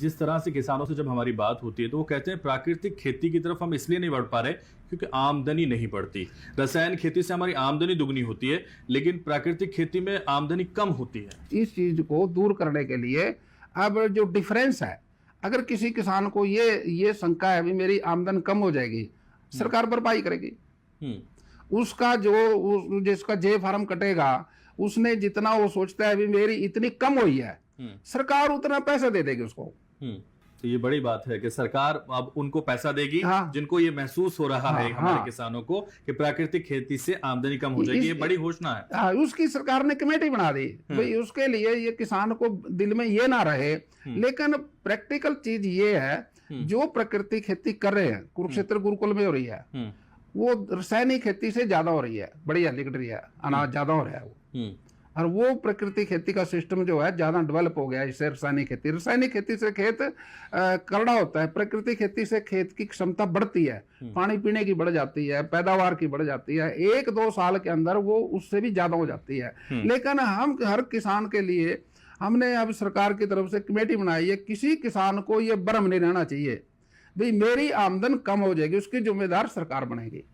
जिस तरह से किसानों से जब हमारी बात होती है तो वो कहते हैं प्राकृतिक खेती की तरफ हम इसलिए नहीं बढ़ पा रहे क्योंकि आमदनी नहीं बढ़ती। रसायन खेती से हमारी आमदनी दुगनी होती है, लेकिन प्राकृतिक खेती में आमदनी कम होती है। इस चीज को दूर करने के लिए अब जो डिफरेंस है, अगर किसी किसान को ये शंका है भी मेरी आमदन कम हो जाएगी, सरकार भरपाई करेगी। उसका जिसका जे फार्म कटेगा, उसने जितना वो सोचता है भी मेरी इतनी कम हुई है, सरकार उतना पैसा दे देगी उसको। तो ये बड़ी बात है कि सरकार अब उनको पैसा देगी। हाँ। जिनको ये महसूस हो रहा है हमारे हाँ। किसानों को कि प्राकृतिक खेती से आमदनी कम हो जाएगी, ये बड़ी घोषणा है। उसकी सरकार ने कमेटी बना दी भाई, उसके लिए ये किसान को दिल में ये ना रहे। लेकिन प्रैक्टिकल चीज ये है, जो प्रकृति खेती कर रहे हैं, कुरुक्षेत्र गुरुकुल में हो रही है, वो रासायनिक खेती से ज्यादा हो रही है, बढ़िया निकल रही है, अनाज ज्यादा हो रहा है वो। और वो प्रकृति खेती का सिस्टम जो है ज्यादा डेवलप हो गया है इससे। रासायनिक खेती से खेत करड़ा होता है, प्रकृति खेती से खेत की क्षमता बढ़ती है, पानी पीने की बढ़ जाती है, पैदावार की बढ़ जाती है, 1-2 साल के अंदर वो उससे भी ज्यादा हो जाती है। लेकिन हम हर किसान के लिए हमने अब सरकार की तरफ से कमेटी बनाई है, किसी किसान को ये भ्रम नहीं रहना चाहिए भाई मेरी आमदन कम हो जाएगी, उसकी जिम्मेदार सरकार बनेगी।